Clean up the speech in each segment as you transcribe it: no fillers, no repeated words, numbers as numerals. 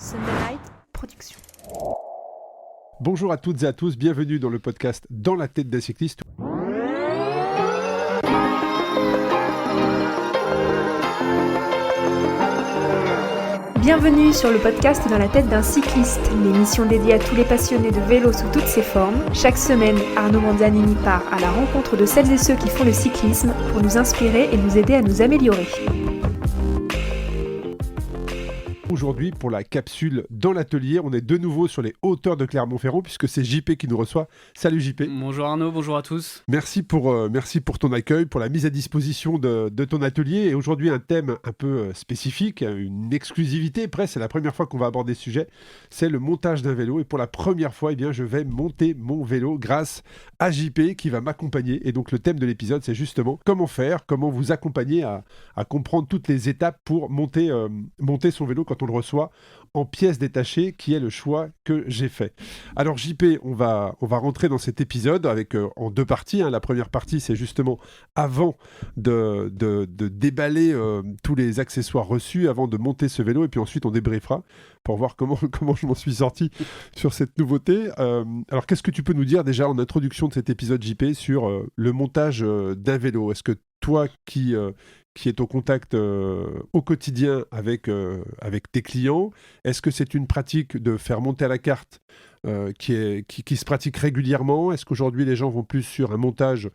Sunday Night Production. Bonjour à toutes et à tous, bienvenue dans le podcast Dans la tête d'un cycliste. Bienvenue sur le podcast Dans la tête d'un cycliste, l'émission dédiée à tous les passionnés de vélo sous toutes ses formes. Chaque semaine, Arnaud Manzanini part à la rencontre de celles et ceux qui font le cyclisme pour nous inspirer et nous aider à nous améliorer. Aujourd'hui, pour la capsule Dans l'atelier, on est de nouveau sur les hauteurs de Clermont-Ferrand puisque c'est JP qui nous reçoit. Salut JP. Bonjour Arnaud, bonjour à tous. Merci pour ton accueil, pour la mise à disposition de ton atelier. Et aujourd'hui, un thème un peu spécifique, une exclusivité presque. C'est la première fois qu'on va aborder ce sujet. C'est le montage d'un vélo. Et pour la première fois, je vais monter mon vélo grâce à JP qui va m'accompagner. Et donc, le thème de l'épisode, c'est justement comment faire, comment vous accompagner à comprendre toutes les étapes pour monter son vélo quand on le reçoit en pièces détachées, qui est le choix que j'ai fait. Alors JP, on va rentrer dans cet épisode avec en deux parties. La première partie, c'est justement avant de déballer tous les accessoires reçus, avant de monter ce vélo, et puis ensuite on débriefera pour voir comment je m'en suis sorti sur cette nouveauté. Alors qu'est-ce que tu peux nous dire déjà en introduction de cet épisode JP sur le montage d'un vélo ? Est-ce que toi qui est au contact au quotidien avec tes clients, est-ce que c'est une pratique de faire monter à la carte qui se pratique régulièrement ? Est-ce qu'aujourd'hui les gens vont plus sur un montage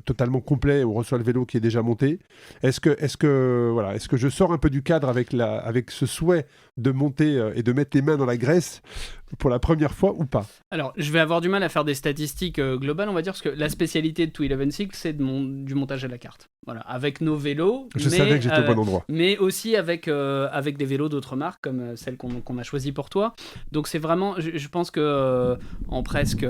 totalement complet où on reçoit le vélo qui est déjà monté ? Est-ce que je sors un peu du cadre avec ce souhait de monter et de mettre les mains dans la graisse pour la première fois ou pas ? Alors, je vais avoir du mal à faire des statistiques globales, on va dire, parce que la spécialité de 211 Cycles, c'est du montage à la carte. Voilà, avec nos vélos. Je savais que j'étais au bon endroit. Mais aussi avec des vélos d'autres marques, comme celle qu'on a choisie pour toi. Donc, c'est vraiment, je pense que en presque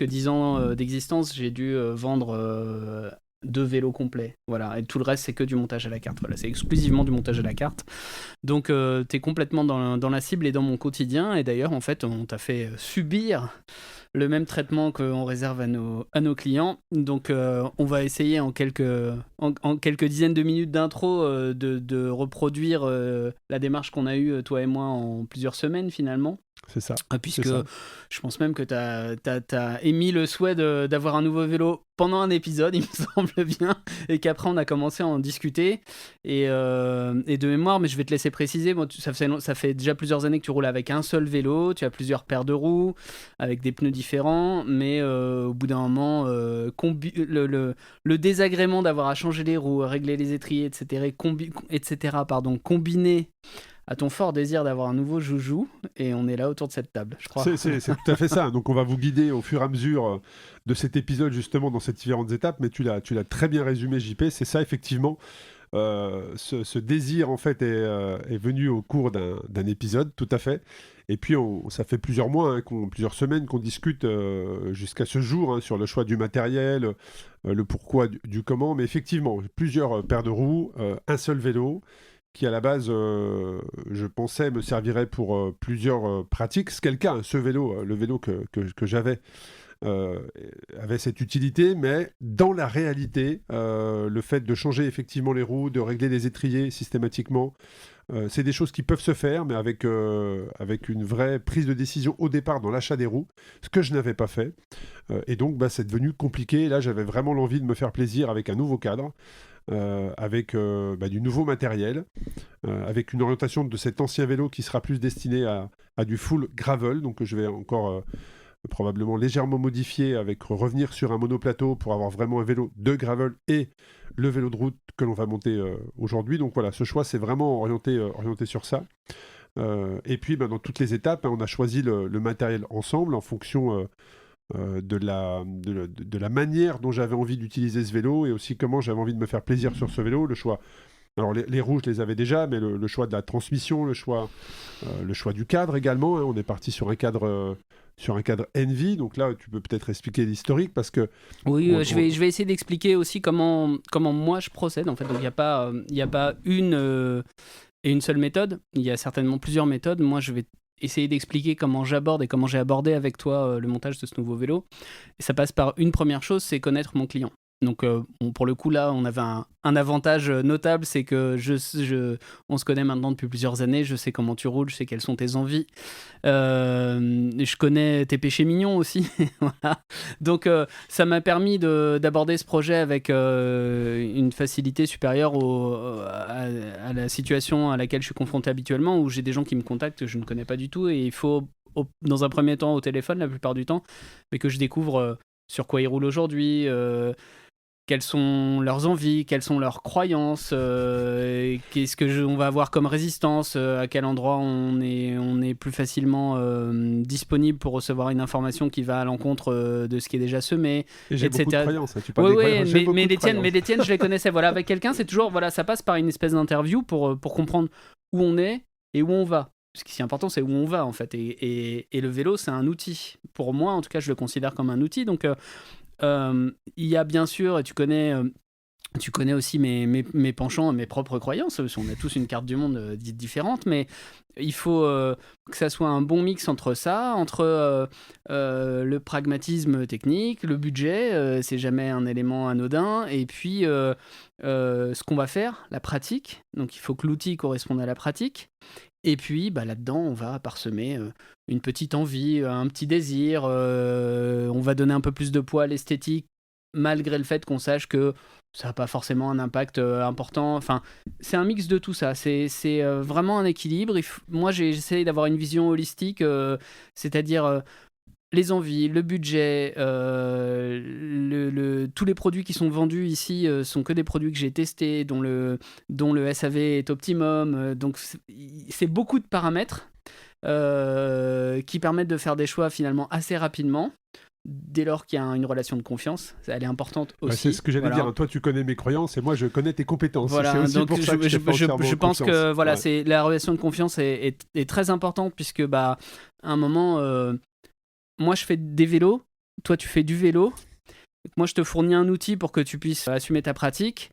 10 ans d'existence, j'ai dû vendre 2 vélos complets. Voilà. Et tout le reste, c'est que du montage à la carte. Voilà, c'est exclusivement du montage à la carte. Donc, t'es complètement dans la cible et dans mon quotidien. Et d'ailleurs, en fait, on t'a fait subir le même traitement qu'on réserve à nos clients. Donc, on va essayer en quelques dizaines de minutes d'intro de reproduire la démarche qu'on a eue, toi et moi, en plusieurs semaines, finalement. C'est ça. Puisque je pense même que t'as émis le souhait d'avoir un nouveau vélo pendant un épisode, il me semble bien, et qu'après on a commencé à en discuter. Et de mémoire, mais je vais te laisser préciser, bon, ça fait déjà plusieurs années que tu roules avec un seul vélo, tu as plusieurs paires de roues, avec des pneus différents, mais au bout d'un moment, le désagrément d'avoir à changer les roues, à régler les étriers, etc., combiné à ton fort désir d'avoir un nouveau joujou, et on est là autour de cette table, je crois. C'est tout à fait ça. Donc on va vous guider au fur et à mesure de cet épisode, justement, dans ces différentes étapes, mais tu l'as très bien résumé, JP, c'est ça, effectivement. Ce désir, en fait, est venu au cours d'un épisode, tout à fait. Et puis, ça fait plusieurs mois, plusieurs semaines qu'on discute jusqu'à ce jour sur le choix du matériel, le pourquoi, du comment. Mais effectivement, plusieurs paires de roues, un seul vélo, qui à la base, je pensais, me servirait pour plusieurs pratiques. C'est le cas, ce vélo, le vélo que j'avais, avait cette utilité, mais dans la réalité, le fait de changer effectivement les roues, de régler les étriers systématiquement, c'est des choses qui peuvent se faire, mais avec une vraie prise de décision au départ dans l'achat des roues, ce que je n'avais pas fait. Et donc, c'est devenu compliqué. Et là, j'avais vraiment l'envie de me faire plaisir avec un nouveau cadre. Avec du nouveau matériel, avec une orientation de cet ancien vélo qui sera plus destiné à du full gravel, donc je vais encore probablement légèrement modifier, avec revenir sur un monoplateau pour avoir vraiment un vélo de gravel et le vélo de route que l'on va monter aujourd'hui. Donc voilà, ce choix c'est vraiment orienté sur ça. Et puis dans toutes les étapes, on a choisi le matériel ensemble en fonction de la manière dont j'avais envie d'utiliser ce vélo et aussi comment j'avais envie de me faire plaisir sur ce vélo. Le choix, alors les roues je les avais déjà, mais le choix de la transmission, le choix du cadre également, on est parti sur un cadre Envy, donc là tu peux peut-être expliquer l'historique parce que... Oui, je vais essayer d'expliquer aussi comment moi je procède en fait. Donc il n'y a pas une seule méthode, il y a certainement plusieurs méthodes. Moi je vais essayer d'expliquer comment j'aborde et comment j'ai abordé avec toi le montage de ce nouveau vélo. Et ça passe par une première chose, c'est connaître mon client. Donc, pour le coup, là, on avait un avantage notable, c'est que on se connaît maintenant depuis plusieurs années. Je sais comment tu roules, je sais quelles sont tes envies. Je connais tes péchés mignons aussi. Voilà. Donc, ça m'a permis d'aborder ce projet avec une facilité supérieure à la situation à laquelle je suis confronté habituellement, où j'ai des gens qui me contactent que je ne connais pas du tout, et il faut, dans un premier temps, au téléphone, la plupart du temps, mais que je découvre sur quoi ils roulent aujourd'hui, quelles sont leurs envies, quelles sont leurs croyances, qu'est-ce que on va avoir comme résistance, à quel endroit on est plus facilement disponible pour recevoir une information qui va à l'encontre de ce qui est déjà semé, Et j'ai etc. beaucoup de croyances. Tu parles Oui, des croyances, j'ai beaucoup mais de les tiennes, croyances. je les connaissais. Voilà, avec quelqu'un, c'est toujours, voilà, ça passe par une espèce d'interview pour comprendre où on est et où on va. Ce qui est important, c'est où on va, en fait. Et le vélo, c'est un outil. Pour moi, en tout cas, je le considère comme un outil. Donc, il y a bien sûr, et tu connais aussi mes penchants, mes propres croyances. On a tous une carte du monde différente, mais il faut que ça soit un bon mix entre ça, entre le pragmatisme technique, le budget, c'est jamais un élément anodin, et puis ce qu'on va faire, la pratique. Donc il faut que l'outil corresponde à la pratique. Et puis là-dedans, on va parsemer une petite envie, un petit désir. On va donner un peu plus de poids à l'esthétique, malgré le fait qu'on sache que ça n'a pas forcément un impact important. Enfin, c'est un mix de tout ça. C'est vraiment un équilibre. Moi, j'essaie d'avoir une vision holistique, c'est-à-dire les envies, le budget, tous les produits qui sont vendus ici sont que des produits que j'ai testés, dont le SAV est optimum. Donc, c'est beaucoup de paramètres qui permettent de faire des choix finalement assez rapidement. Dès lors qu'il y a une relation de confiance, elle est importante aussi. C'est ce que j'allais dire. Toi, tu connais mes croyances et moi, je connais tes compétences. Voilà, c'est aussi donc pour ça que je pense que voilà, c'est la relation de confiance est très importante, puisque à un moment, moi, je fais des vélos, toi, tu fais du vélo. Moi, je te fournis un outil pour que tu puisses assumer ta pratique.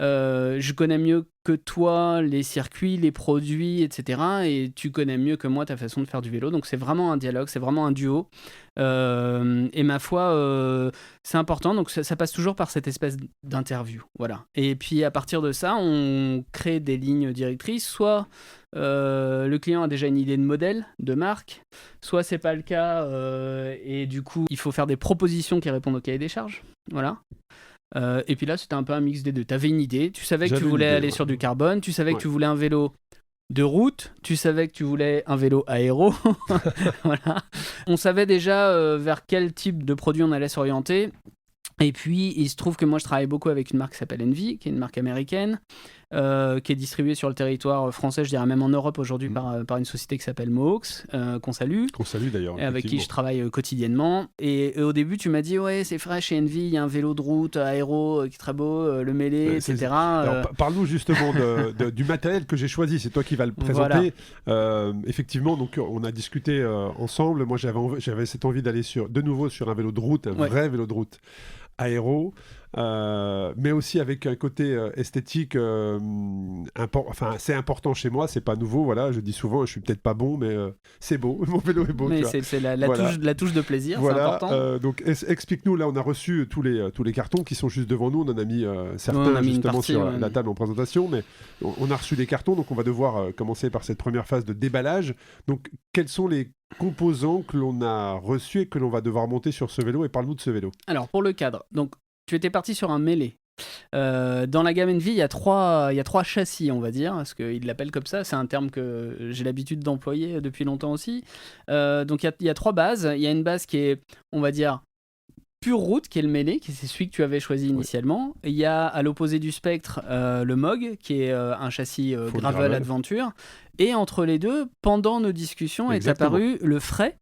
Je connais mieux que toi les circuits, les produits, etc. Et tu connais mieux que moi ta façon de faire du vélo. Donc c'est vraiment un dialogue, c'est vraiment un duo. Et ma foi, c'est important. Donc ça passe toujours par cette espèce d'interview. Voilà. Et puis à partir de ça, on crée des lignes directrices. Soit le client a déjà une idée de modèle, de marque. Soit c'est pas le cas. Et du coup, il faut faire des propositions qui répondent au cahier des charges. Voilà. Et puis là, c'était un peu un mix des deux. Tu avais une idée, tu savais que tu voulais aller sur du carbone, tu savais que tu voulais un vélo de route, tu savais que tu voulais un vélo aéro. Voilà. On savait déjà vers quel type de produit on allait s'orienter. Et puis, il se trouve que moi, je travaille beaucoup avec une marque qui s'appelle Envy, qui est une marque américaine, qui est distribuée sur le territoire français, je dirais même en Europe aujourd'hui, par une société qui s'appelle Mohawks, qu'on salue. Qu'on salue d'ailleurs. Et avec qui je travaille quotidiennement. Et au début, tu m'as dit, ouais, c'est vrai, chez Envy, il y a un vélo de route aéro qui est très beau, le mêlé, etc. Alors, parle-nous justement du matériel que j'ai choisi. C'est toi qui vas le présenter. Voilà. Effectivement, donc, on a discuté ensemble. Moi, j'avais cette envie d'aller de nouveau sur un vélo de route, un vrai vélo de route aéro, mais aussi avec un côté esthétique. C'est important chez moi, c'est pas nouveau. Voilà, je dis souvent, je suis peut-être pas bon, mais c'est beau. Mon vélo est beau. Mais c'est la touche de plaisir, voilà, c'est important. Donc explique-nous. Là, on a reçu tous les cartons qui sont juste devant nous. On en a mis certains justement sur la table en présentation, mais on a reçu des cartons, donc on va devoir commencer par cette première phase de déballage. Donc, quels sont les composants que l'on a reçus et que l'on va devoir monter sur ce vélo, et parle-nous de ce vélo. Alors pour le cadre, donc tu étais parti sur un mêlé. Dans la gamme Envy, il y a trois châssis, on va dire, parce qu'ils l'appellent comme ça. C'est un terme que j'ai l'habitude d'employer depuis longtemps aussi. Donc il y a trois bases. Il y a une base qui est, on va dire, pure route, qui est le mêlé, qui c'est celui que tu avais choisi initialement. Il y a à l'opposé du spectre le MOG, qui est un châssis gravel adventure. Et entre les deux, pendant nos discussions, est apparu le Frey.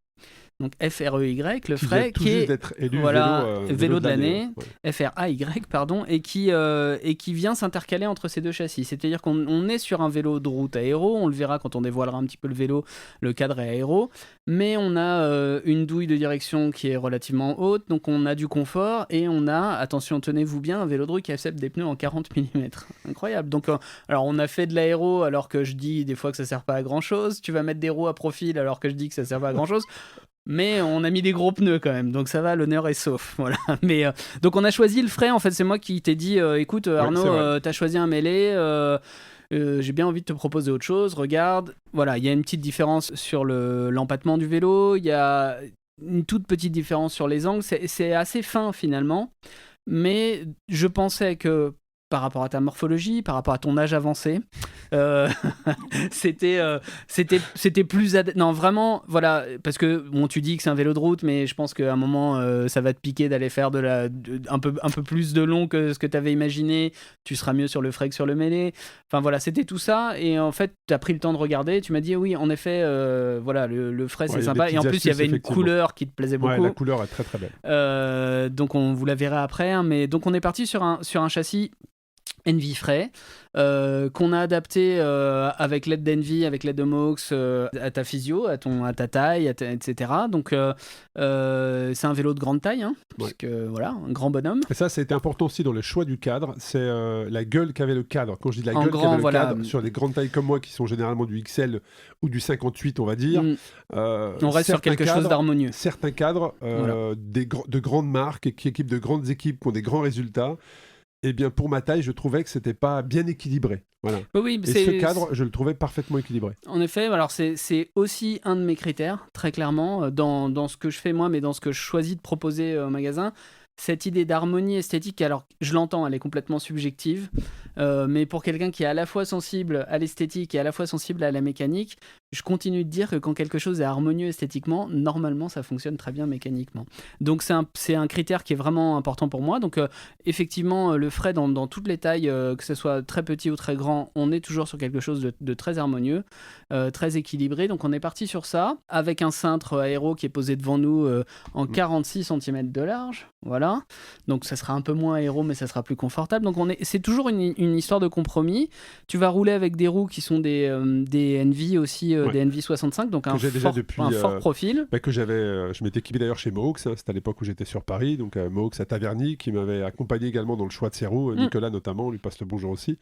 Donc F-R-E-Y, le Frey, qui est d'être élu vélo de l'année, F-R-A-Y, pardon, et qui vient s'intercaler entre ces deux châssis. C'est-à-dire qu'on est sur un vélo de route aéro, on le verra quand on dévoilera un petit peu le vélo, le cadre est aéro, mais on a une douille de direction qui est relativement haute, donc on a du confort, et on a, attention, tenez-vous bien, un vélo de route qui accepte des pneus en 40 mm. Incroyable. Donc, alors on a fait de l'aéro alors que je dis des fois que ça sert pas à grand-chose, tu vas mettre des roues à profil alors que je dis que ça sert pas à grand-chose. Mais on a mis des gros pneus quand même, donc ça va, l'honneur est sauf. Voilà. Mais, donc on a choisi le frais, en fait, c'est moi qui t'ai dit, écoute Arnaud, t'as choisi un mêlé, j'ai bien envie de te proposer autre chose, regarde. Voilà, il y a une petite différence sur l'empattement du vélo, il y a une toute petite différence sur les angles, c'est assez fin finalement, mais je pensais que par rapport à ta morphologie, par rapport à ton âge avancé, c'était plus... Non, vraiment, voilà, parce que bon, tu dis que c'est un vélo de route, mais je pense qu'à un moment, ça va te piquer d'aller faire un peu plus de long que ce que tu avais imaginé, tu seras mieux sur le frais que sur le mêlé. Enfin voilà, c'était tout ça, et en fait, tu as pris le temps de regarder, tu m'as dit, oui, en effet, voilà, le frais, c'est sympa, et en plus, il y avait une couleur qui te plaisait beaucoup. Ouais, la couleur est très très belle. Donc, on vous la verra après, hein, mais donc on est parti sur un châssis Envy frais, qu'on a adapté avec l'aide d'Envy, avec l'aide de Mox, à ta physio, à ta taille, etc. Donc c'est un vélo de grande taille, hein, puisque voilà, un grand bonhomme. Et ça, c'était important aussi dans le choix du cadre, c'est la gueule qu'avait le cadre. Quand je dis la gueule qu'avait le cadre, sur les grandes tailles comme moi, qui sont généralement du XL ou du 58, on va dire, on reste sur quelque chose d'harmonieux. Certains cadres de grandes marques, qui équipent de grandes équipes, qui ont des grands résultats, eh bien, pour ma taille, je trouvais que c'était pas bien équilibré. Voilà. Oui, et ce cadre, je le trouvais parfaitement équilibré. En effet, alors c'est aussi un de mes critères, très clairement, dans ce que je fais moi, mais dans ce que je choisis de proposer au magasin. Cette idée d'harmonie esthétique, alors je l'entends, elle est complètement subjective, mais pour quelqu'un qui est à la fois sensible à l'esthétique et à la fois sensible à la mécanique, je continue de dire que quand quelque chose est harmonieux esthétiquement, normalement ça fonctionne très bien mécaniquement. Donc c'est un critère qui est vraiment important pour moi. Donc effectivement, le frais dans toutes les tailles, que ce soit très petit ou très grand, on est toujours sur quelque chose de très harmonieux, très équilibré. Donc on est parti sur ça, avec un cintre aéro qui est posé devant nous en 46 cm de large. Voilà, donc ça sera un peu moins aéro, mais ça sera plus confortable. Donc c'est toujours une histoire de compromis. Tu vas rouler avec des roues qui sont des Envy aussi, des Envy 65, donc un fort profil. Je m'étais équipé d'ailleurs chez Mox, c'était à l'époque où j'étais sur Paris, donc Mox à Taverny, qui m'avait accompagné également dans le choix de ses roues, Nicolas notamment, on lui passe le bonjour aussi.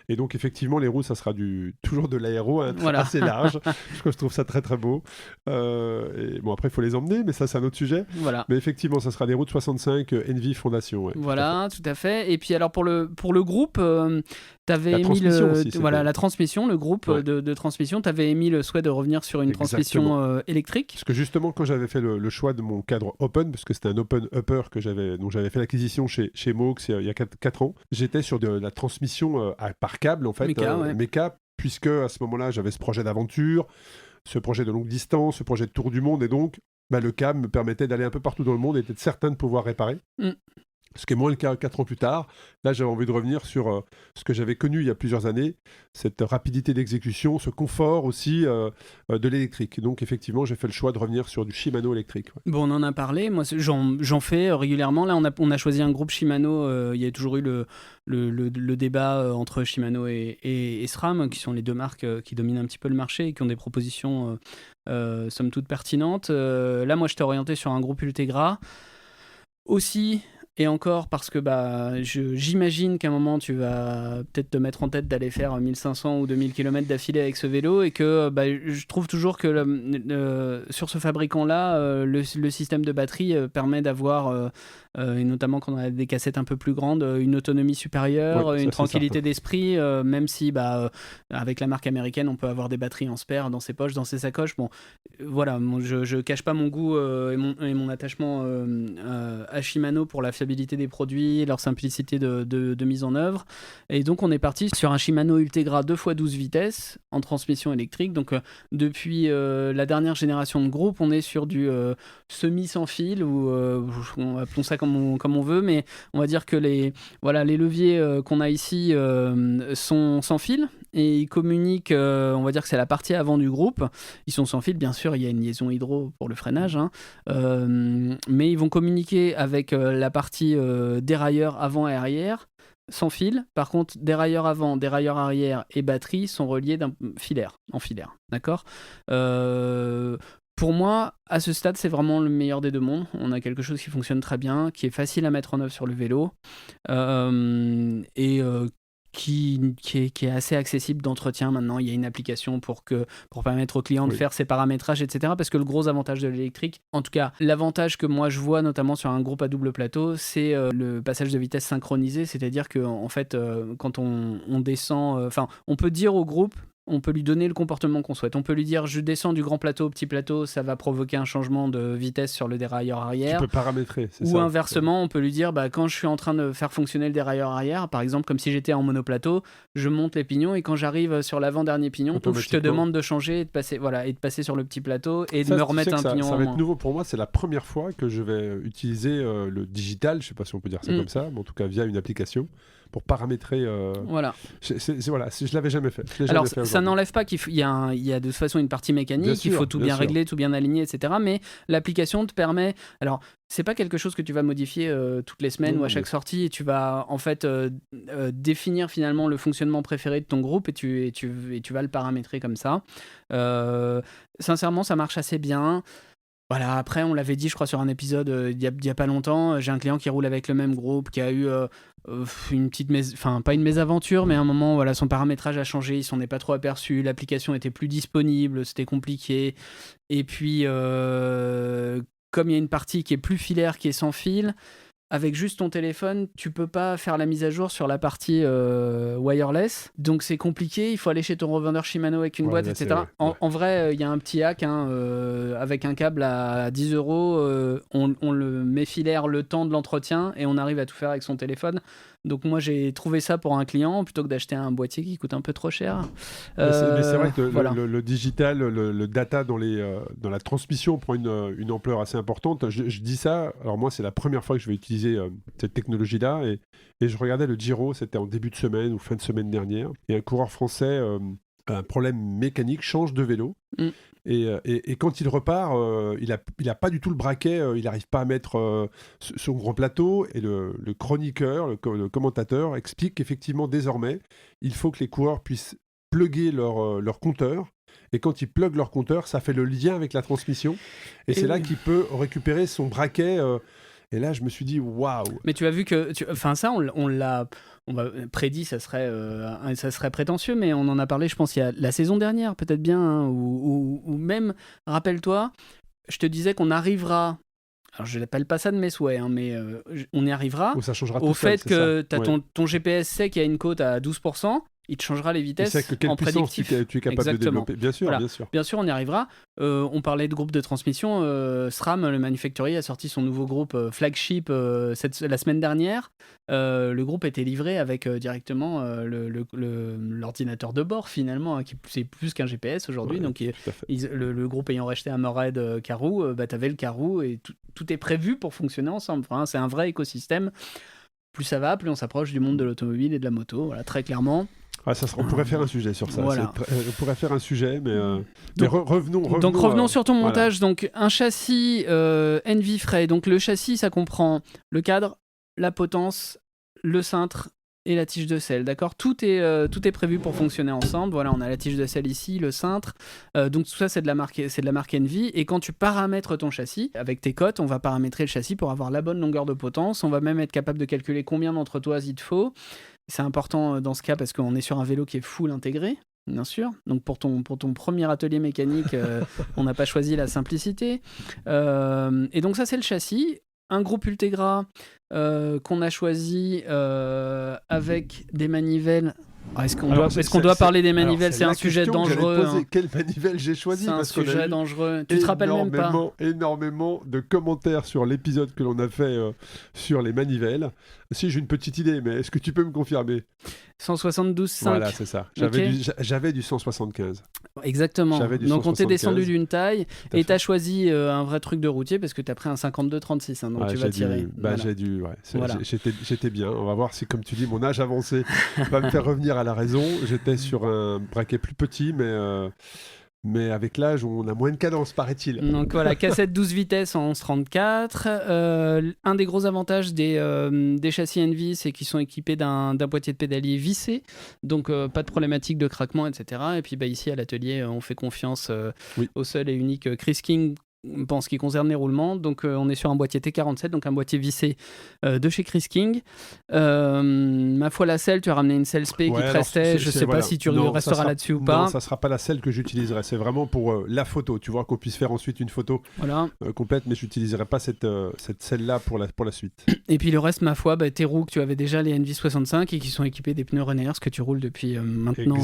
Et donc effectivement, les roues, ça sera toujours de l'aéro, assez large. Je trouve ça très très beau. Et bon, après, il faut les emmener, mais ça, c'est un autre sujet. Voilà. Mais effectivement, ça sera des roues de 65 Envy Fondation. Ouais, voilà, tout à fait. Et puis alors pour le groupe, t'avais émis la transmission, le groupe de transmission, t'avais émis le souhait de revenir sur une transmission électrique. Parce que justement, quand j'avais fait le choix de mon cadre open, parce que c'était un open upper dont j'avais fait l'acquisition chez Mox il y a 4 ans, j'étais sur de la transmission par câble, en fait, méca, puisque à ce moment-là, j'avais ce projet d'aventure, ce projet de longue distance, ce projet de tour du monde, et donc le câble me permettait d'aller un peu partout dans le monde et d'être certain de pouvoir réparer. Ce qui est moins le cas 4 ans plus tard. Là, j'avais envie de revenir sur ce que j'avais connu il y a plusieurs années, cette rapidité d'exécution, ce confort aussi de l'électrique. Donc, effectivement, j'ai fait le choix de revenir sur du Shimano électrique. Ouais. Bon, on en a parlé. Moi, j'en fais régulièrement. Là, on a choisi un groupe Shimano. Il y a toujours eu le débat entre Shimano et SRAM, qui sont les deux marques qui dominent un petit peu le marché et qui ont des propositions somme toute pertinentes. Là, moi, je t'ai orienté sur un groupe Ultegra. Aussi... Et encore parce que j'imagine qu'à un moment tu vas peut-être te mettre en tête d'aller faire 1500 ou 2000 km d'affilée avec ce vélo, et que je trouve toujours que sur ce fabricant-là, le système de batterie permet d'avoir, et notamment quand on a des cassettes un peu plus grandes, une autonomie supérieure, une tranquillité d'esprit, même si avec la marque américaine on peut avoir des batteries en spare dans ses poches, dans ses sacoches. Bon, voilà, je cache pas mon goût et mon attachement à Shimano pour la fiabilité des produits, leur simplicité de mise en œuvre. Et donc on est parti sur un Shimano Ultegra 2x12 vitesses en transmission électrique. Donc depuis la dernière génération de groupe, on est sur du semi sans fil, ou appelons ça comme on veut, mais on va dire que les leviers qu'on a ici sont sans fil, et ils communiquent, on va dire que c'est la partie avant du groupe. Ils sont sans fil, bien sûr, il y a une liaison hydro pour le freinage, mais ils vont communiquer avec la partie dérailleur avant et arrière sans fil. Par contre, dérailleur avant, dérailleur arrière et batterie sont reliés en filaire. D'accord ? Pour moi, à ce stade, c'est vraiment le meilleur des deux mondes. On a quelque chose qui fonctionne très bien, qui est facile à mettre en œuvre sur le vélo, et qui est assez accessible d'entretien maintenant. Il y a une application pour permettre au client de faire ses paramétrages, etc. Parce que le gros avantage de l'électrique, en tout cas l'avantage que moi je vois notamment sur un groupe à double plateau, c'est le passage de vitesse synchronisé, c'est-à-dire que en fait quand on descend, on peut dire au groupe, on peut lui donner le comportement qu'on souhaite. On peut lui dire je descends du grand plateau au petit plateau, ça va provoquer un changement de vitesse sur le dérailleur arrière. Tu peux paramétrer, c'est ça. Ou inversement, on peut lui dire quand je suis en train de faire fonctionner le dérailleur arrière, par exemple comme si j'étais en monoplateau, je monte les pignons et quand j'arrive sur l'avant-dernier pignon, je te demande de changer et de passer sur le petit plateau et de me remettre un pignon. Ça va être nouveau pour moi, c'est la première fois que je vais utiliser le digital, je sais pas si on peut dire ça comme ça, mais en tout cas via une application pour paramétrer. Voilà. Je l'avais jamais fait. Alors ça n'enlève pas qu'il y a de toute façon une partie mécanique, il faut tout bien régler, tout bien aligner, etc. Mais l'application te permet. Alors c'est pas quelque chose que tu vas modifier toutes les semaines ou à chaque sortie, et tu vas en fait définir finalement le fonctionnement préféré de ton groupe et tu vas le paramétrer comme ça. Sincèrement, ça marche assez bien. Voilà, après, on l'avait dit, je crois, sur un épisode il y a pas longtemps, j'ai un client qui roule avec le même groupe, qui a eu une petite pas une mésaventure, mais à un moment, voilà, son paramétrage a changé, il s'en est pas trop aperçu, l'application était plus disponible, c'était compliqué. Et puis, comme il y a une partie qui est plus filaire, qui est sans fil, avec juste ton téléphone, tu peux pas faire la mise à jour sur la partie wireless. Donc c'est compliqué, il faut aller chez ton revendeur Shimano avec une boîte, etc. En vrai, il y a un petit hack avec un câble à 10 €. On le met filaire le temps de l'entretien et on arrive à tout faire avec son téléphone. Donc moi j'ai trouvé ça pour un client plutôt que d'acheter un boîtier qui coûte un peu trop cher. Mais c'est vrai que le digital, le data dans la transmission prend une ampleur assez importante. Je dis ça, alors moi c'est la première fois que je vais utiliser cette technologie-là et je regardais le Giro, c'était en début de semaine ou fin de semaine dernière, et un coureur français a un problème mécanique, change de vélo. Et quand il repart, il a pas du tout le braquet, il n'arrive pas à mettre son grand plateau, et le chroniqueur, le commentateur explique qu'effectivement désormais, il faut que les coureurs puissent plugger leur compteur, et quand ils pluguent leur compteur, ça fait le lien avec la transmission, et c'est là qu'il peut récupérer son braquet. Et là, je me suis dit, waouh! Mais tu as vu que... ça, on l'a prédit, ça serait prétentieux, mais on en a parlé, je pense, il y a la saison dernière, peut-être bien, hein, ou même, rappelle-toi, je te disais qu'on arrivera... Alors, je n'appelle pas ça de mes souhaits, hein, mais on y arrivera ça changera au fait que tu as ton GPS sait qu'il y a une côte à 12%, il te changera les vitesses en prédictif. Tu es capable de développer. Bien sûr, voilà. bien sûr. Bien sûr, on y arrivera. On parlait de groupe de transmission. SRAM, le manufacturier, a sorti son nouveau groupe flagship la semaine dernière. Le groupe était livré avec directement l'ordinateur de bord, finalement, hein, qui c'est plus qu'un GPS aujourd'hui. Donc, le groupe ayant racheté Armored Karoo, tu avais le Karoo et tout est prévu pour fonctionner ensemble. Enfin, c'est un vrai écosystème. Plus ça va, plus on s'approche du monde de l'automobile et de la moto, voilà, très clairement. On pourrait faire un sujet sur ça. Voilà. On pourrait faire un sujet, mais revenons. Donc revenons sur ton montage. Voilà. Donc un châssis Envy Fray. Donc le châssis, ça comprend le cadre, la potence, le cintre et la tige de selle, d'accord, tout est prévu pour fonctionner ensemble. Voilà, on a la tige de selle ici, le cintre, donc tout ça c'est de la marque Envy. Et quand tu paramètres ton châssis avec tes cotes, on va paramétrer le châssis pour avoir la bonne longueur de potence. On va même être capable de calculer combien d'entretoises il te faut. C'est important dans ce cas parce qu'on est sur un vélo qui est full intégré, bien sûr. Donc pour ton premier atelier mécanique, on n'a pas choisi la simplicité. Et donc ça c'est le châssis. Un groupe Ultegra qu'on a choisi avec des manivelles. Est-ce qu'on doit parler des manivelles? C'est un sujet dangereux. Quelle manivelle j'ai choisi? C'est un sujet dangereux. Tu te rappelles même pas? Énormément de commentaires sur l'épisode que l'on a fait sur les manivelles. Si, j'ai une petite idée, mais est-ce que tu peux me confirmer? 172,5. Voilà, c'est ça. J'avais du 175. Exactement. Donc on t'est descendu d'une taille et t'as choisi un vrai truc de routier parce que t'as pris un 52-36. Hein, donc tu vas tirer. J'étais bien. On va voir si, comme tu dis, mon âge avancé va me faire revenir à la raison. J'étais sur un braquet plus petit, mais avec l'âge, on a moins de cadence, paraît-il. Donc voilà, cassette 12 vitesses en 11-34. Un des gros avantages des châssis Envy, c'est qu'ils sont équipés d'un boîtier de pédalier vissé, donc pas de problématique de craquement, etc. Et puis ici à l'atelier, on fait confiance au seul et unique Chris King, en ce qui concerne les roulements. Donc on est sur un boîtier T47, donc un boîtier vissé de chez Chris King. Ma foi, la selle, tu as ramené une selle spé qui te restait. Je sais pas si tu resteras là-dessus ou pas. Non, ça sera pas la selle que j'utiliserai. C'est vraiment pour la photo. Tu vois, qu'on puisse faire ensuite une photo complète, mais j'utiliserai pas cette selle-là pour la suite. Et puis le reste, ma foi, tes roues que tu avais déjà, les NV65, et qui sont équipées des pneus Renaers que tu roules depuis maintenant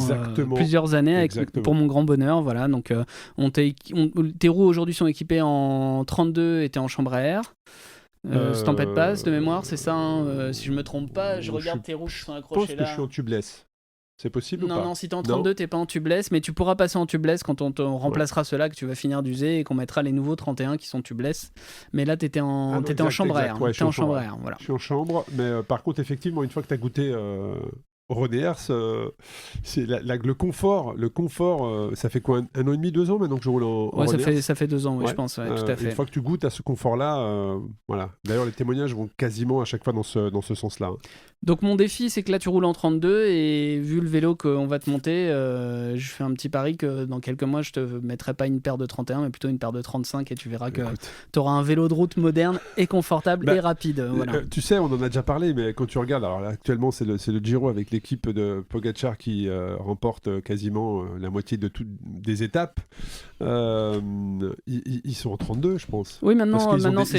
plusieurs années pour mon grand bonheur. Voilà, donc tes roues aujourd'hui sont équipées en 32 et t'es en chambre à air. Si tempête passe de mémoire, c'est ça, hein, si je me trompe pas, je regarde tes roues qui sont accrochées là. Je pense que je suis en tubeless. C'est possible ou pas? Non, si t'es en 32, t'es pas en tubeless, mais tu pourras passer en tubeless quand on remplacera ceux-là que tu vas finir d'user et qu'on mettra les nouveaux 31 qui sont tubeless. Mais là, t'étais en chambre à air. Ouais, t'es en chambre à air, voilà. Je suis en chambre, mais par contre, effectivement, une fois que t'as goûté Renaers, c'est le confort, ça fait quoi, 1 an et demi, 2 ans maintenant que je roule en Renaers. Ça fait 2 ans, je pense, tout à fait. Une fois que tu goûtes à ce confort-là, voilà. D'ailleurs, les témoignages vont quasiment à chaque fois dans ce sens-là. Donc mon défi, c'est que là tu roules en 32 et vu le vélo qu'on va te monter, je fais un petit pari que dans quelques mois je te mettrai pas une paire de 31 mais plutôt une paire de 35 et tu verras que tu auras un vélo de route moderne et confortable et rapide. Voilà. Tu sais, on en a déjà parlé, mais quand tu regardes, alors là, actuellement c'est le Giro avec l'équipe de Pogacar qui remporte quasiment la moitié des étapes. Ils sont en 32, je pense. Oui, maintenant c'est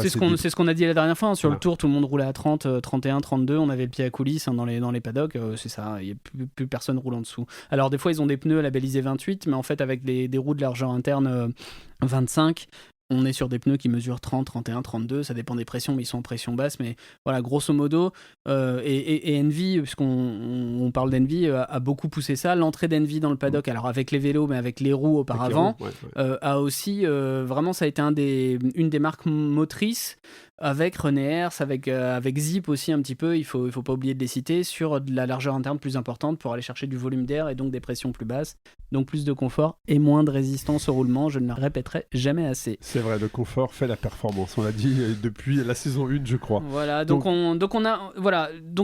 ce qu'on a dit la dernière fois, hein. Sur le Tour, tout le monde roulait à 30, 31, 32. On avait le pied à coulisses, hein, dans les paddocks, c'est ça, il n'y a plus personne roule en dessous. Alors des fois ils ont des pneus labellisés 28, mais en fait avec des roues de largeur interne 25, on est sur des pneus qui mesurent 30, 31, 32, ça dépend des pressions, mais ils sont en pression basse, mais voilà, grosso modo, et Envy, puisqu'on parle d'Envy, a beaucoup poussé ça. L'entrée d'Envy dans le paddock, alors avec les vélos, mais avec les roues auparavant, a aussi, vraiment, ça a été une des marques motrices, avec Renaers, avec Zip aussi un petit peu, il faut pas oublier de les citer, sur de la largeur interne plus importante pour aller chercher du volume d'air et donc des pressions plus basses, donc plus de confort et moins de résistance au roulement, je ne le répéterai jamais assez. C'est vrai, le confort fait la performance, on l'a dit depuis la saison 1 je crois. Voilà, donc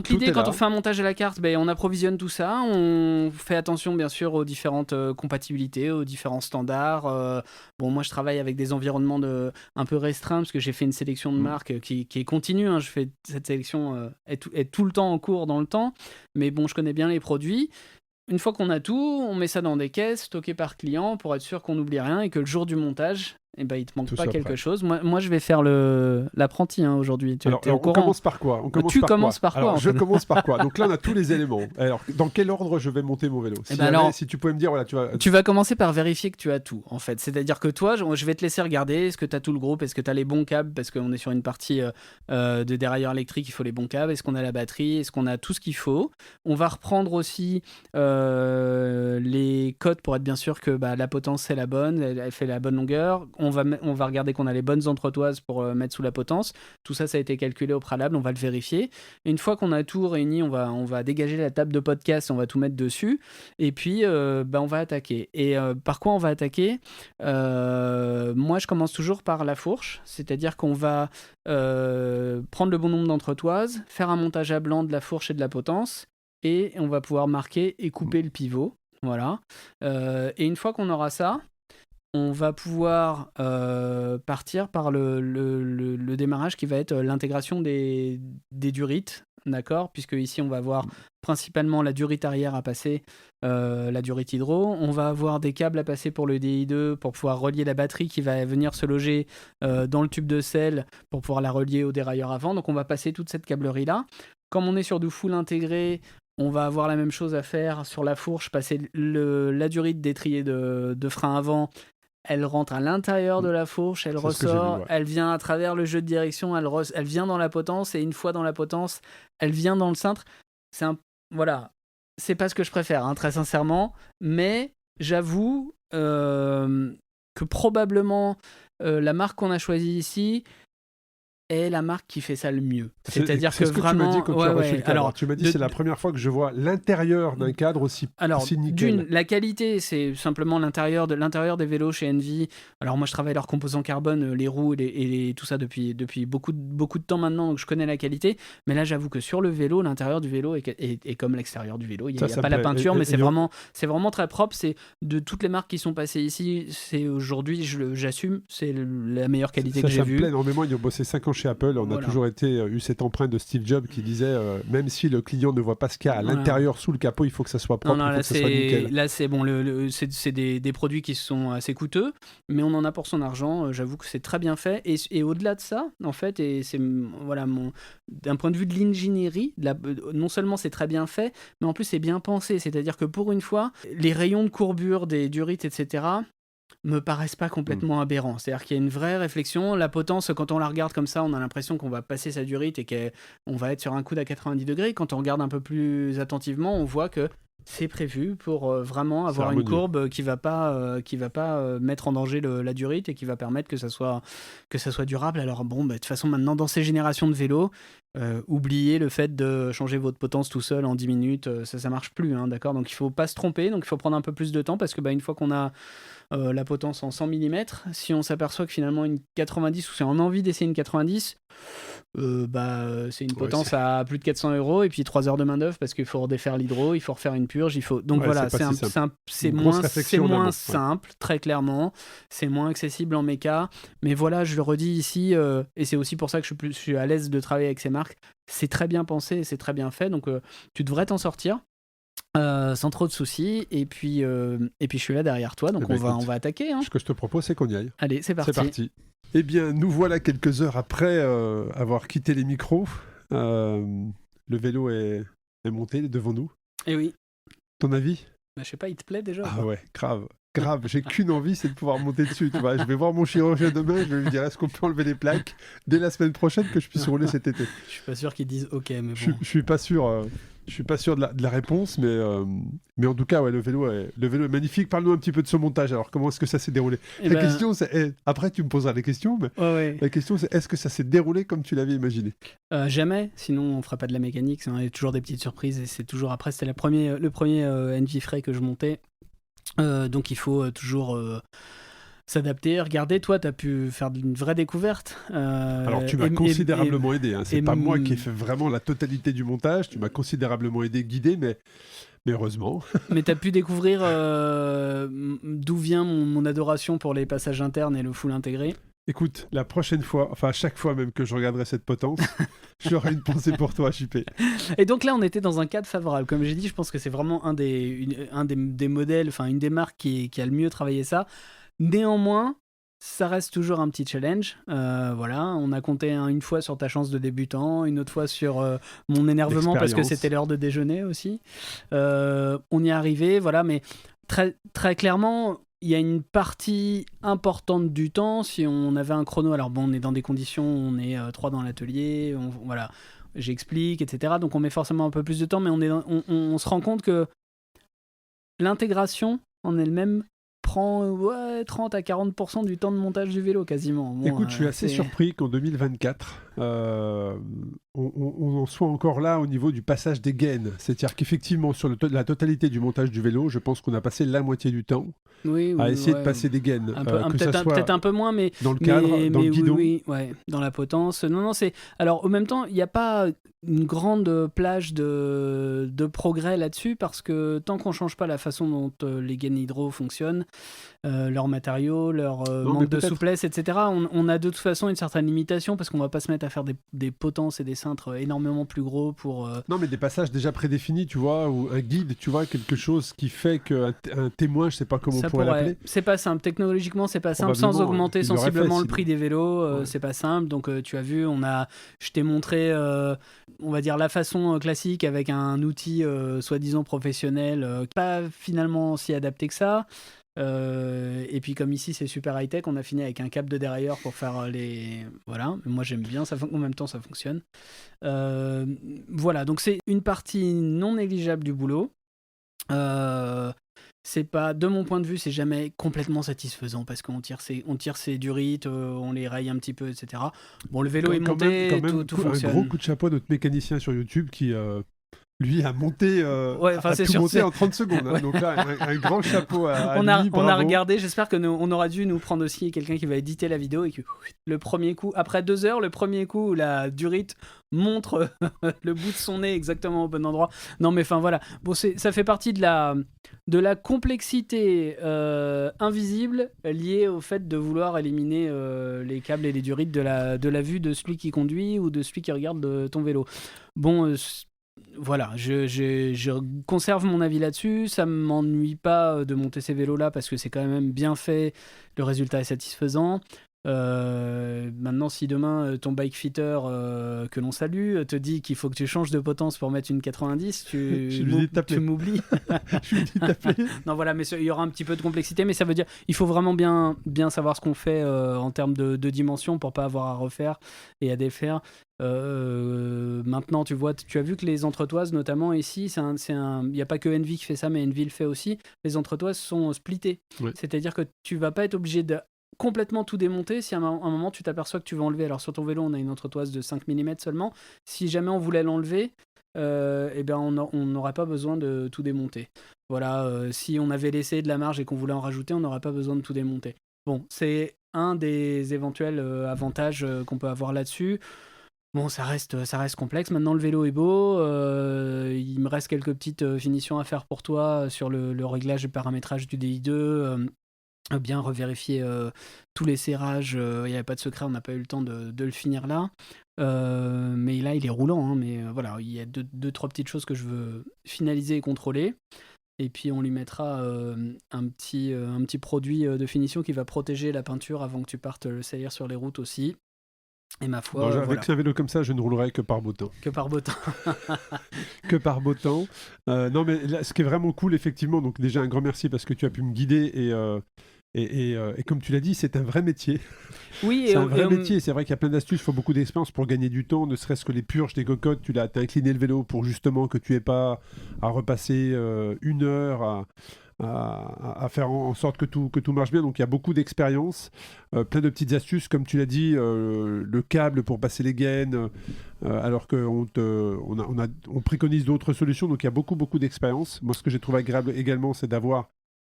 l'idée quand on fait un montage à la carte, on approvisionne tout ça, on fait attention bien sûr aux différentes compatibilités, aux différents standards. Moi je travaille avec des environnements un peu restreints parce que j'ai fait une sélection de marques qui est continue, hein. Je fais cette sélection est tout le temps en cours dans le temps, mais bon, je connais bien les produits. Une fois qu'on a tout, on met ça dans des caisses stockées par client pour être sûr qu'on n'oublie rien et que le jour du montage, il te manque pas quelque chose. Moi, je vais faire l'apprenti aujourd'hui. Alors, on commence par quoi? Tu commences par quoi? Alors, je commence par quoi? Donc là, on a tous les éléments. Alors, dans quel ordre je vais monter mon vélo? Si tu pouvais me dire, voilà, tu vas commencer par vérifier que tu as tout, en fait. C'est-à-dire que toi, je vais te laisser regarder. Est-ce que tu as tout le groupe? Est-ce que tu as les bons câbles? Parce qu'on est sur une partie de dérailleur électrique, il faut les bons câbles. Est-ce qu'on a la batterie? Est-ce qu'on a tout ce qu'il faut? On va reprendre aussi les codes pour être bien sûr que la potence, c'est la bonne, elle fait la bonne longueur. On va regarder qu'on a les bonnes entretoises pour mettre sous la potence. Tout ça, ça a été calculé au préalable, on va le vérifier. Et une fois qu'on a tout réuni, on va dégager la table de podcast, on va tout mettre dessus. Et puis, on va attaquer. Et par quoi on va attaquer? Moi, je commence toujours par la fourche, c'est-à-dire qu'on va prendre le bon nombre d'entretoises, faire un montage à blanc de la fourche et de la potence, et on va pouvoir marquer et couper le pivot. Voilà. Et une fois qu'on aura ça, on va pouvoir partir par le démarrage qui va être l'intégration des durites, d'accord, puisque ici on va avoir principalement la durite arrière à passer, la durite hydro. On va avoir des câbles à passer pour le DI2 pour pouvoir relier la batterie qui va venir se loger dans le tube de selle pour pouvoir la relier au dérailleur avant. Donc on va passer toute cette câblerie-là. Comme on est sur du full intégré, on va avoir la même chose à faire sur la fourche, passer la durite d'étrier de frein avant. Elle rentre à l'intérieur de la fourche, elle ressort, elle vient à travers le jeu de direction, elle vient dans la potence, et une fois dans la potence, elle vient dans le cintre. C'est pas ce que je préfère, hein, très sincèrement, mais j'avoue que probablement la marque qu'on a choisie ici est la marque qui fait ça le mieux. C'est C'est-à-dire ce que tu vraiment... m'as dit quand tu as reçu le cadre. Alors, tu m'as dit c'est la première fois que je vois l'intérieur d'un cadre aussi nickel. La qualité, c'est simplement l'intérieur des vélos chez Envy. Alors moi, je travaille leurs composants carbone, les roues et tout ça depuis beaucoup de temps maintenant, donc je connais la qualité. Mais là, j'avoue que sur le vélo, l'intérieur du vélo est comme l'extérieur du vélo. Il n'y a pas la peinture, mais c'est vraiment très propre. C'est de toutes les marques qui sont passées ici, c'est aujourd'hui, j'assume, c'est la meilleure qualité que j'ai vue. Ça me plaît énormément. Ils ont bossé 5 ans chez Apple. On a toujours eu cette empreinte de Steve Jobs qui disait même si le client ne voit pas ce qu'il y a à l'intérieur sous le capot, il faut que ça soit propre, il faut que ça soit nickel. Là, c'est bon, c'est des produits qui sont assez coûteux, mais on en a pour son argent. J'avoue que c'est très bien fait. Et au-delà de ça, en fait, et c'est d'un point de vue de l'ingénierie, non seulement c'est très bien fait, mais en plus c'est bien pensé. C'est-à-dire que pour une fois, les rayons de courbure des durites, etc., me paraissent pas complètement aberrants. C'est-à-dire qu'il y a une vraie réflexion. La potence, quand on la regarde comme ça, on a l'impression qu'on va passer sa durite et qu'on va être sur un coude à 90 degrés. Quand on regarde un peu plus attentivement, on voit que c'est prévu pour vraiment avoir une courbe qui va pas mettre en danger la durite et qui va permettre que ça soit durable. Alors bon, de toute façon, maintenant, dans ces générations de vélos, oubliez le fait de changer votre potence tout seul en 10 minutes. Ça marche plus, hein, d'accord ? Donc il faut pas se tromper, donc il faut prendre un peu plus de temps parce que une fois qu'on a la potence en 100 mm, si on s'aperçoit que finalement une 90 ou si on a envie d'essayer une 90, c'est une potence à plus de 400 € et puis 3 heures de main d'œuvre parce qu'il faut redéfaire l'hydro, il faut refaire une purge, donc voilà, c'est moins simple, très clairement, c'est moins accessible en méca, mais voilà, je le redis ici, et c'est aussi pour ça que je suis à l'aise de travailler avec ces marques, c'est très bien pensé, c'est très bien fait, donc tu devrais t'en sortir. Sans trop de soucis, et puis je suis là derrière toi, donc on va attaquer. Hein. Ce que je te propose, c'est qu'on y aille. Allez, c'est parti. Eh bien, nous voilà quelques heures après avoir quitté les micros. Le vélo est monté devant nous. Eh oui. Ton avis ? Je sais pas, il te plaît déjà ? Ah ouais, grave. J'ai qu'une envie, c'est de pouvoir monter dessus. Tu vois. Je vais voir mon chirurgien demain, je vais lui dire est-ce qu'on peut enlever les plaques dès la semaine prochaine que je puisse rouler cet été. Je suis pas sûr qu'ils disent OK, mais bon. Je suis pas sûr. Je suis pas sûr de la réponse, mais en tout cas, ouais, le vélo est magnifique. Parle-nous un petit peu de ce montage. Alors, comment est-ce que ça s'est déroulé ? Question, c'est après tu me poseras les questions, mais la question c'est est-ce que ça s'est déroulé comme tu l'avais imaginé ? Jamais, sinon on fera pas de la mécanique. Il y a toujours des petites surprises et c'est toujours après. C'était le premier Envy Fray que je montais, donc il faut toujours s'adapter, regarder. Toi, tu as pu faire une vraie découverte. Alors, tu m'as considérablement aidé. Hein. C'est pas moi qui ai fait vraiment la totalité du montage. Tu m'as considérablement aidé, guidé, mais heureusement. Mais tu as pu découvrir d'où vient mon adoration pour les passages internes et le full intégré. Écoute, la prochaine fois, enfin à chaque fois même que je regarderai cette potence, j'aurai une pensée pour toi, JP. Et donc là, on était dans un cadre favorable. Comme j'ai dit, je pense que c'est vraiment un des modèles, enfin une des marques qui a le mieux travaillé ça. Néanmoins, ça reste toujours un petit challenge. Voilà, on a compté une fois sur ta chance de débutant, une autre fois sur mon énervement parce que c'était l'heure de déjeuner aussi. On y est arrivé, voilà, mais très, très clairement, il y a une partie importante du temps. Si on avait un chrono, alors bon, on est dans des conditions, on est 3 dans l'atelier, voilà, j'explique, etc. Donc on met forcément un peu plus de temps, mais on se rend compte que l'intégration en elle-même prend 30 à 40% du temps de montage du vélo quasiment. Bon, écoute, je suis assez surpris qu'en 2024, on en soit encore là au niveau du passage des gaines. C'est-à-dire qu'effectivement, sur la totalité du montage du vélo, je pense qu'on a passé la moitié du temps à essayer de passer des gaines. Peut-être un peu moins, mais dans le cadre, dans le guidon. Oui, dans la potence. Non, c'est... Alors, en même temps, il n'y a pas une grande plage de progrès là-dessus, parce que tant qu'on ne change pas la façon dont les gaines hydro fonctionnent, leurs matériaux, leur manque de souplesse, etc., on a de toute façon une certaine limitation, parce qu'on ne va pas se mettre à faire des potences et des cintres énormément plus gros pour... Non, mais des passages déjà prédéfinis, tu vois, ou un guide, tu vois, quelque chose qui fait qu'un témoin, je ne sais pas comment on pourrait l'appeler. C'est pas simple, technologiquement, c'est pas simple, sans augmenter sensiblement le prix des vélos, c'est pas simple, donc tu as vu, je t'ai montré, on va dire, la façon classique avec un outil soi-disant professionnel, pas finalement si adapté que ça. Et puis comme ici c'est super high-tech, on a fini avec un câble de dérailleur pour faire les... Voilà, moi j'aime bien, en même temps ça fonctionne. Voilà, donc c'est une partie non négligeable du boulot. C'est pas, de mon point de vue, c'est jamais complètement satisfaisant parce qu'on tire ses durites, on les raye un petit peu, etc. Bon, le vélo est monté, quand même, tout un fonctionne. gros coup de chapeau à notre mécanicien sur YouTube qui lui a monté, c'est tout sûr, monté en 30 secondes. Hein. Ouais. Donc là, un grand chapeau à On lui, a bravo. regardé, j'espère que on aura dû nous prendre aussi quelqu'un qui va éditer la vidéo et que le premier coup, après 2 heures, le premier coup, la durite montre le bout de son nez exactement au bon endroit. Non mais enfin voilà, bon, ça fait partie de la complexité invisible liée au fait de vouloir éliminer les câbles et les durites de la vue de celui qui conduit ou de celui qui regarde ton vélo. Bon, voilà, je conserve mon avis là-dessus. Ça ne m'ennuie pas de monter ces vélos-là parce que c'est quand même bien fait. Le résultat est satisfaisant. Maintenant, si demain ton bike fitter, que l'on salue, te dit qu'il faut que tu changes de potence pour mettre une 90, tu m'oublies. Je lui ai dit de t'appeler. Non, voilà, mais il y aura un petit peu de complexité, mais ça veut dire il faut vraiment bien savoir ce qu'on fait en termes de dimension pour pas avoir à refaire et à défaire. Maintenant, tu as vu que les entretoises, notamment ici, il n'y a pas que Envy qui fait ça, mais Envy le fait aussi. Les entretoises sont splittées, Ouais. c'est-à-dire que tu vas pas être obligé de complètement tout démonter si à un moment tu t'aperçois que tu veux enlever. Alors sur ton vélo, on a une entretoise de 5 mm seulement. Si jamais on voulait l'enlever, on n'aurait pas besoin de tout démonter. Voilà, si on avait laissé de la marge et qu'on voulait en rajouter, on n'aurait pas besoin de tout démonter. Bon, c'est un des éventuels avantages qu'on peut avoir là-dessus. Bon, ça reste complexe. Maintenant, le vélo est beau. Il me reste quelques petites finitions à faire pour toi sur le réglage et paramétrage du DI2. Bien revérifier tous les serrages. Il n'y avait pas de secret, on n'a pas eu le temps de le finir là. Mais là, il est roulant. Hein, mais voilà, il y a deux, trois petites choses que je veux finaliser et contrôler. Et puis on lui mettra un petit produit de finition qui va protéger la peinture avant que tu partes le salir sur les routes aussi. Et ma foi, Avec un vélo comme ça, je ne roulerai que par beau temps. Que par beau temps. Que par beau temps. Non, mais là, ce qui est vraiment cool, effectivement, donc déjà un grand merci parce que tu as pu me guider et comme tu l'as dit, c'est un vrai métier. Oui, c'est un vrai métier. C'est vrai qu'il y a plein d'astuces, il faut beaucoup d'expérience pour gagner du temps, ne serait-ce que les purges des cocottes. Tu as incliné le vélo pour justement que tu aies pas à repasser 1 heure à faire en sorte que tout marche bien. Donc il y a beaucoup d'expérience, plein de petites astuces, comme tu l'as dit, le câble pour passer les gaines, alors qu'on préconise d'autres solutions. Donc il y a beaucoup d'expérience. Moi, ce que j'ai trouvé agréable également, c'est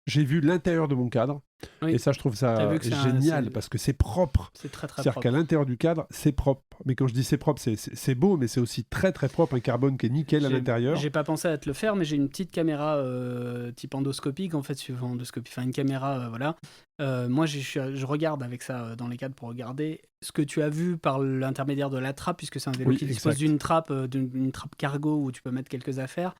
j'ai vu l'intérieur de mon cadre. Oui. Et ça, je trouve ça génial parce que c'est propre. C'est très propre. C'est-à-dire qu'à l'intérieur du cadre, c'est propre. Mais quand je dis c'est propre, c'est beau, mais c'est aussi très propre. Un carbone qui est nickel à l'intérieur. J'ai pas pensé à te le faire, mais j'ai une petite caméra type endoscopique, en fait, une caméra, voilà. Moi, je regarde avec ça dans les cadres pour regarder ce que tu as vu par l'intermédiaire de la trappe, puisque c'est un vélo qui dispose d'une trappe cargo où tu peux mettre quelques affaires.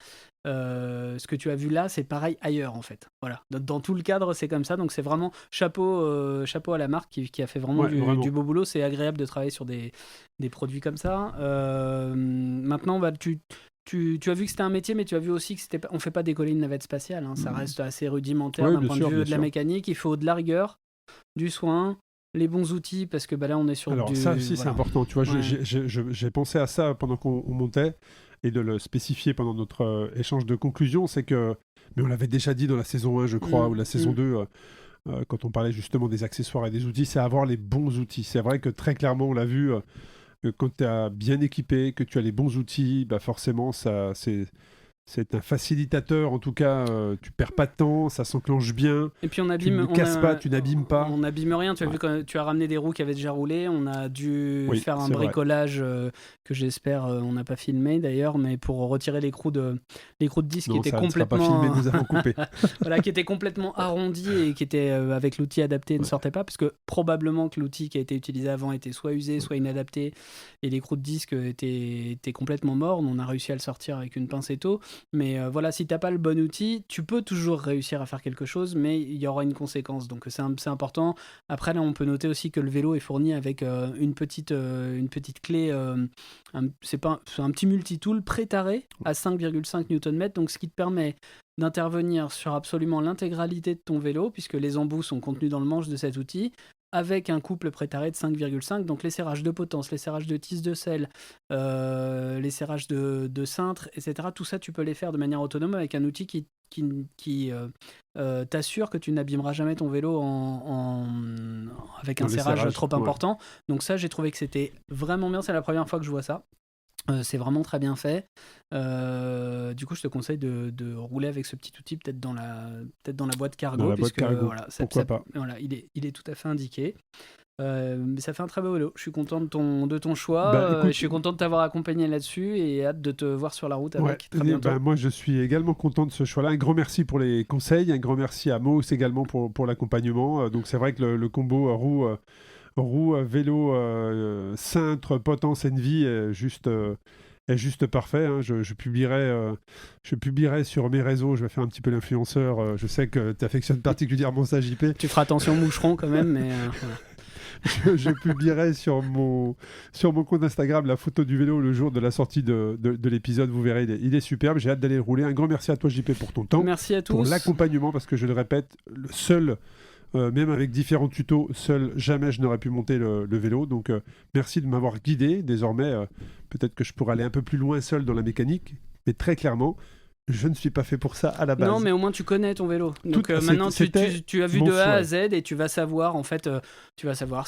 Ce que tu as vu là, c'est pareil ailleurs, en fait. Voilà. Dans tout le cadre, c'est comme ça. Donc, c'est vraiment chapeau à la marque qui a fait vraiment du beau boulot. C'est agréable de travailler sur des produits comme ça. Maintenant, tu as vu que c'était un métier, mais tu as vu aussi que on fait pas décoller une navette spatiale. Hein. Ça reste assez rudimentaire d'un point de vue de la mécanique. Il faut de la rigueur, du soin, les bons outils, parce que là, on est sur ça aussi, c'est important. Tu vois, j'ai pensé à ça pendant qu'on montait et de le spécifier pendant notre échange de conclusion. C'est que, mais on l'avait déjà dit dans la saison 1, je crois, ou la saison 2, quand on parlait justement des accessoires et des outils, c'est avoir les bons outils. C'est vrai que très clairement, on l'a vu, quand tu es bien équipé, que tu as les bons outils, forcément, c'est un facilitateur. En tout cas, tu perds pas de temps, ça s'enclenche bien. Et puis tu ne casses pas, tu n'abîmes pas. On n'abîme rien. Tu as vu quand tu as ramené des roues qui avaient déjà roulé. On a dû faire un bricolage que j'espère on n'a pas filmé d'ailleurs, mais pour retirer les l'écrou de disque qui était complètement. Pas filmé, nous avons coupé. Voilà, qui était complètement arrondi et qui était avec l'outil adapté ne sortait pas, parce que probablement que l'outil qui a été utilisé avant était soit usé, soit inadapté, et l'écrou de disque était complètement mort. On a réussi à le sortir avec une pince étau. Mais voilà, si t'as pas le bon outil, tu peux toujours réussir à faire quelque chose, mais il y aura une conséquence. Donc c'est important. Après, là, on peut noter aussi que le vélo est fourni avec une petite clé. C'est un petit multitool prétaré à 5,5 Nm. Donc ce qui te permet d'intervenir sur absolument l'intégralité de ton vélo, puisque les embouts sont contenus dans le manche de cet outil. avec un couple prétaré de 5,5. Donc les serrages de potence, les serrages de tisse de selle, les serrages de cintre, etc. Tout ça, tu peux les faire de manière autonome avec un outil qui t'assure que tu n'abîmeras jamais ton vélo avec un serrage trop important. Donc ça, j'ai trouvé que c'était vraiment bien. C'est la première fois que je vois ça. C'est vraiment très bien fait. Du coup, je te conseille de rouler avec ce petit outil, peut-être dans la boîte cargo. Dans la boîte cargo, voilà, pourquoi pas. Voilà, il est tout à fait indiqué. Mais ça fait un très beau vélo. Je suis content de ton choix. Écoute, je suis content de t'avoir accompagné là-dessus et hâte de te voir sur la route avec. Très bientôt. Moi, je suis également content de ce choix-là. Un grand merci pour les conseils. Un grand merci à Maus également pour l'accompagnement. Donc, c'est vrai que le combo roue, vélo, cintre, potence, Envy est juste parfait. Hein. Je publierai sur mes réseaux. Je vais faire un petit peu l'influenceur. Je sais que tu affectionnes particulièrement ça, JP. Tu feras attention moucheron quand même, mais voilà. Je publierai sur mon compte Instagram la photo du vélo le jour de la sortie de l'épisode. Vous verrez, il est superbe. J'ai hâte d'aller le rouler. Un grand merci à toi, JP, pour ton temps. Merci à tous. Pour l'accompagnement, parce que je le répète, seul, même avec différents tutos, seul, jamais je n'aurais pu monter le vélo. Donc, merci de m'avoir guidé. Désormais, peut-être que je pourrais aller un peu plus loin seul dans la mécanique. Mais très clairement, je ne suis pas fait pour ça à la base. Non, mais au moins tu connais ton vélo. Donc maintenant tu as vu de A à Z et tu vas savoir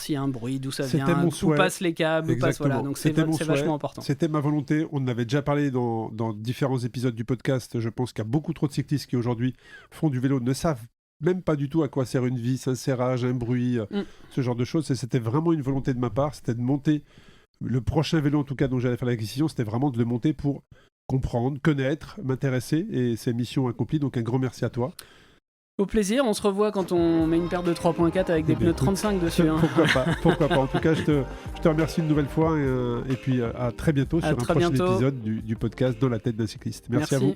s'il y a un bruit, d'où ça vient, où passent les câbles, voilà. Donc c'est vachement important. C'était ma volonté. On en avait déjà parlé dans différents épisodes du podcast. Je pense qu'il y a beaucoup trop de cyclistes qui aujourd'hui font du vélo, ne savent même pas du tout à quoi sert une vis, un serrage, un bruit, ce genre de choses. C'était vraiment une volonté de ma part. C'était de monter le prochain vélo, en tout cas, dont j'allais faire l'acquisition. C'était vraiment de le monter pour comprendre, connaître, m'intéresser, et c'est mission accomplie, donc un grand merci à toi. Au plaisir, on se revoit quand on met une paire de 3.4 avec des pneus 35 dessus. Hein. Pourquoi pas. En tout cas, je te remercie une nouvelle fois et puis à très bientôt sur un prochain épisode du podcast Dans la tête d'un cycliste. Merci à vous.